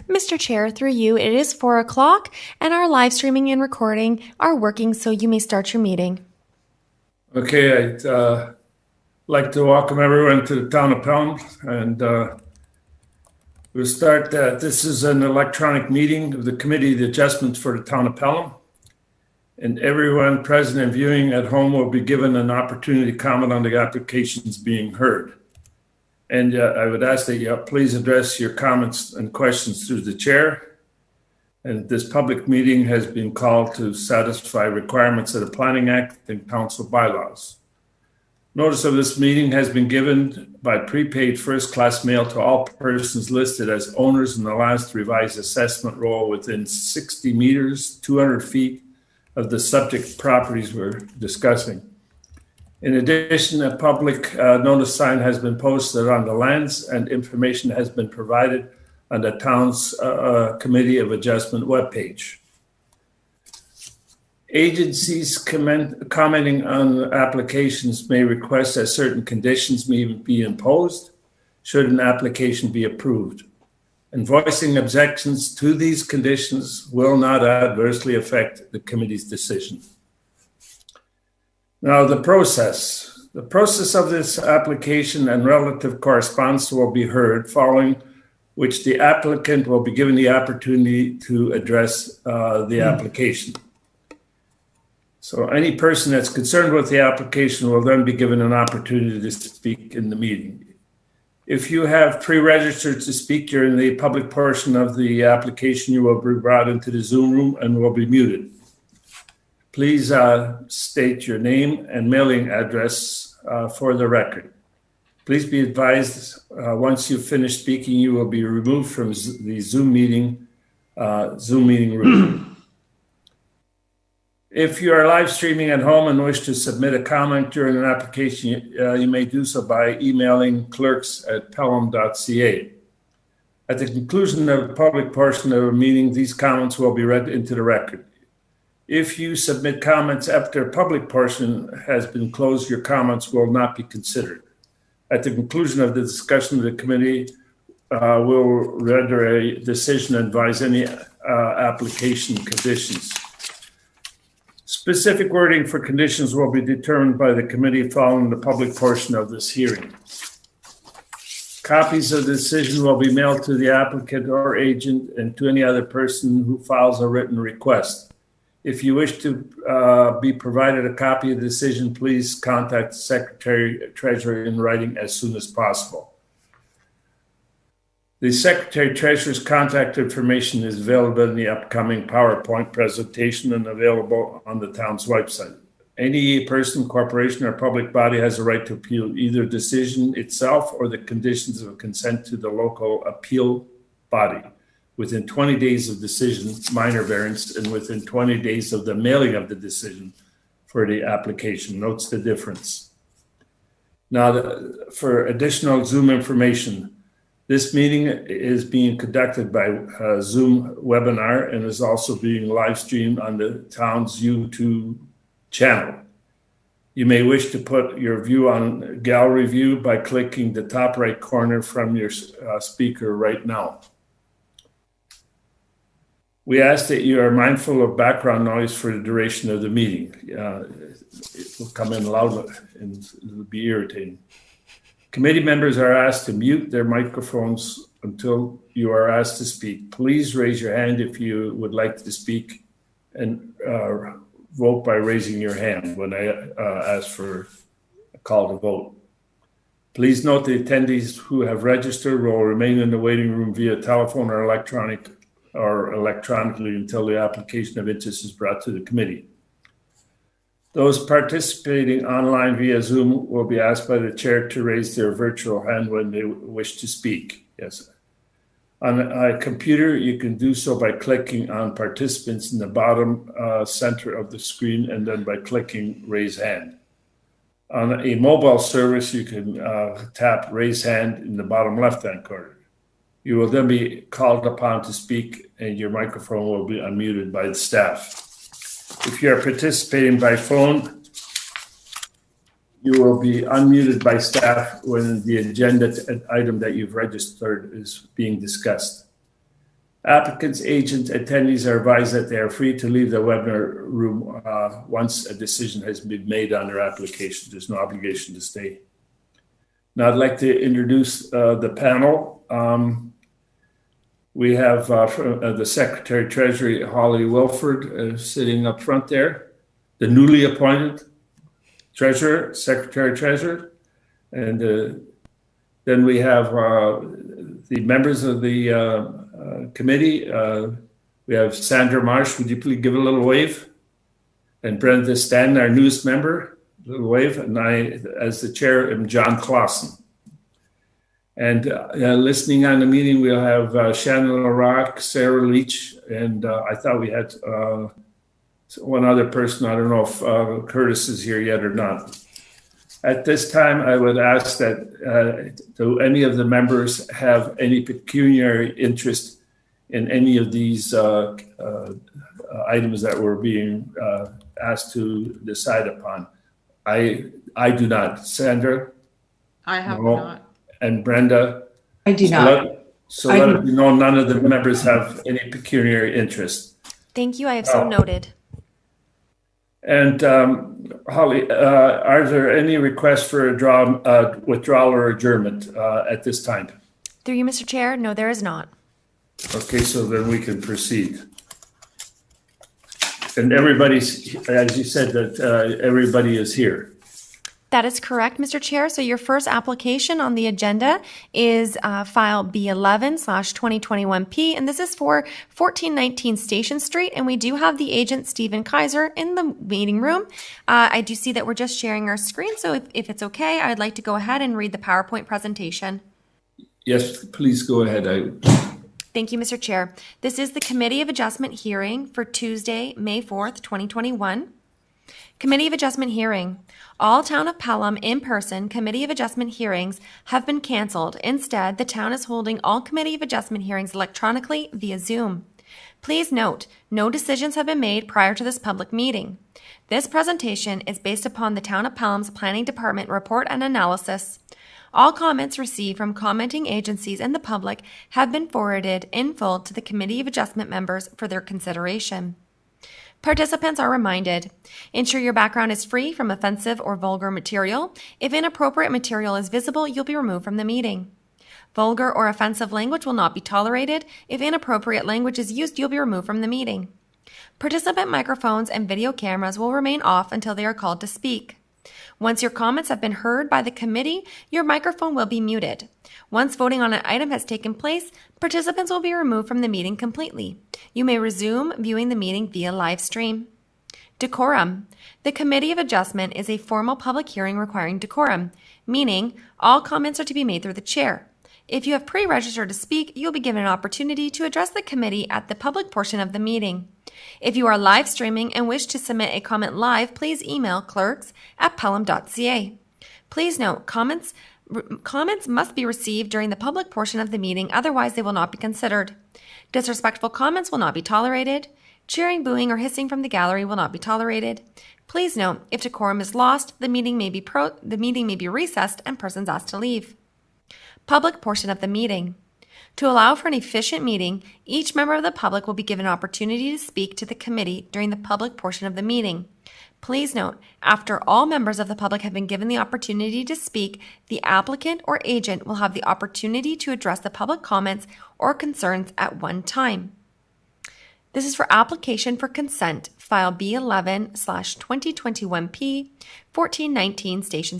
Mr. Chair, through you, it is 4 o'clock and our live streaming and recording are working, so you may start your meeting. Okay, I'd like to welcome everyone to the town of Pelham, and we'll start. This is an electronic meeting of the Committee of the Adjustments for the town of Pelham, and everyone present and viewing at home will be given an opportunity to comment on the applications being heard. And I would ask that you please address your comments and questions through the chair. And this public meeting has been called to satisfy requirements of the Planning Act and council bylaws. Notice of this meeting has been given by prepaid first-class mail to all persons listed as owners in the last revised assessment roll within 60 meters, 200 feet of the subject properties we're discussing. In addition, a public notice sign has been posted on the lands, and information has been provided on the town's Committee of Adjustment webpage. Agencies commenting on applications may request that certain conditions may be imposed should an application be approved. And voicing objections to these conditions will not adversely affect the committee's decision. Now, the process. The process of this application and relative correspondence will be heard, following which the applicant will be given the opportunity to address the application. So any person that's concerned with the application will then be given an opportunity to speak in the meeting. If you have pre-registered to speak during the public portion of the application, you will be brought into the Zoom room and will be muted. Please state your name and mailing address for the record. Please be advised, once you've finished speaking, you will be removed from the Zoom meeting room. If you are live streaming at home and wish to submit a comment during an application, you may do so by emailing clerks@pelham.ca. At the conclusion of the public portion of a meeting, these comments will be read into the record. If you submit comments after a public portion has been closed, your comments will not be considered. At the conclusion of the discussion, the committee will render a decision and advise any application conditions. Specific wording for conditions will be determined by the committee following the public portion of this hearing. Copies of the decision will be mailed to the applicant or agent and to any other person who files a written request. If you wish to be provided a copy of the decision, please contact the Secretary Treasurer in writing as soon as possible. The Secretary Treasurer's contact information is available in the upcoming PowerPoint presentation and available on the town's website. Any person, corporation, or public body has a right to appeal either decision itself or the conditions of consent to the local appeal body within 20 days of decision, minor variance, and within 20 days of the mailing of the decision for the application. Notes the difference. Now, for additional Zoom information, this meeting is being conducted by Zoom webinar and is also being live streamed on the town's YouTube channel. You may wish to put your view on gallery view by clicking the top right corner from your speaker right now. We ask that you are mindful of background noise for the duration of the meeting. It will come in loud and it will be irritating. Committee members are asked to mute their microphones until you are asked to speak. Please raise your hand if you would like to speak and vote by raising your hand when I ask for a call to vote. Please note the attendees who have registered will remain in the waiting room via telephone or electronically until the application of interest is brought to the committee. Those participating online via Zoom will be asked by the chair to raise their virtual hand when they wish to speak. Yes. On a computer, you can do so by clicking on participants in the bottom center of the screen and then by clicking raise hand. On a mobile service, you can tap raise hand in the bottom left-hand corner. You will then be called upon to speak and your microphone will be unmuted by the staff. If you are participating by phone, you will be unmuted by staff when the agenda item that you've registered is being discussed. Applicants, agents, attendees are advised that they are free to leave the webinar room once a decision has been made on their application. There's no obligation to stay. Now I'd like to introduce the panel. We have the Secretary Treasury, Holly Wilford, sitting up front there, the newly appointed Treasurer, Secretary Treasurer. And then we have the members of the committee. We have Sandra Marsh. Would you please give a little wave? And Brenda Stanton, our newest member, a little wave. And I, as the chair, am John Clausen. And listening on the meeting, we'll have Shannon LaRock, Sarah Leach, and I thought we had one other person. I don't know if Curtis is here yet or not. At this time, I would ask that do any of the members have any pecuniary interest in any of these items that we're being asked to decide upon? I do not. Sandra? I have no. not. And Brenda? I do not. So let it be known none of the members have any pecuniary interest. Thank you. I have so noted. And Holly, are there any requests for a withdrawal or adjournment at this time? Through you, Mr. Chair, no, there is not. Okay, so then we can proceed. And everybody's, as you said, that everybody is here. That is correct, Mr. Chair. So your first application on the agenda is file B11/2021P, and this is for 1419 Station Street, and we do have the agent, Stephen Kaiser, in the meeting room. I do see that we're just sharing our screen, so if it's okay, I'd like to go ahead and read the PowerPoint presentation. Yes, please go ahead. Thank you, Mr. Chair. This is the Committee of Adjustment hearing for Tuesday, May 4th, 2021. Committee of Adjustment hearing. All Town of Pelham in-person Committee of Adjustment hearings have been canceled. Instead, the town is holding all Committee of Adjustment hearings electronically via Zoom. Please note, no decisions have been made prior to this public meeting. This presentation is based upon the Town of Pelham's Planning Department report and analysis. All comments received from commenting agencies and the public have been forwarded in full to the Committee of Adjustment members for their consideration. Participants are reminded, ensure your background is free from offensive or vulgar material. If inappropriate material is visible, you'll be removed from the meeting. Vulgar or offensive language will not be tolerated. If inappropriate language is used, you'll be removed from the meeting. Participant microphones and video cameras will remain off until they are called to speak. Once your comments have been heard by the committee, your microphone will be muted. Once voting on an item has taken place, participants will be removed from the meeting completely. You may resume viewing the meeting via live stream. Decorum. The Committee of Adjustment is a formal public hearing requiring decorum, meaning all comments are to be made through the chair. If you have pre-registered to speak, you'll be given an opportunity to address the committee at the public portion of the meeting. If you are live streaming and wish to submit a comment live, please email clerks@pelham.ca. Please note, comments must be received during the public portion of the meeting, otherwise they will not be considered. Disrespectful comments will not be tolerated. Cheering, booing, or hissing from the gallery will not be tolerated. Please note, if decorum is lost, the meeting may be recessed and persons asked to leave. Public portion of the meeting. To allow for an efficient meeting, each member of the public will be given an opportunity to speak to the committee during the public portion of the meeting. Please note, after all members of the public have been given the opportunity to speak, the applicant or agent will have the opportunity to address the public comments or concerns at one time. This is for application for consent, file B11/2021P, 1419 Station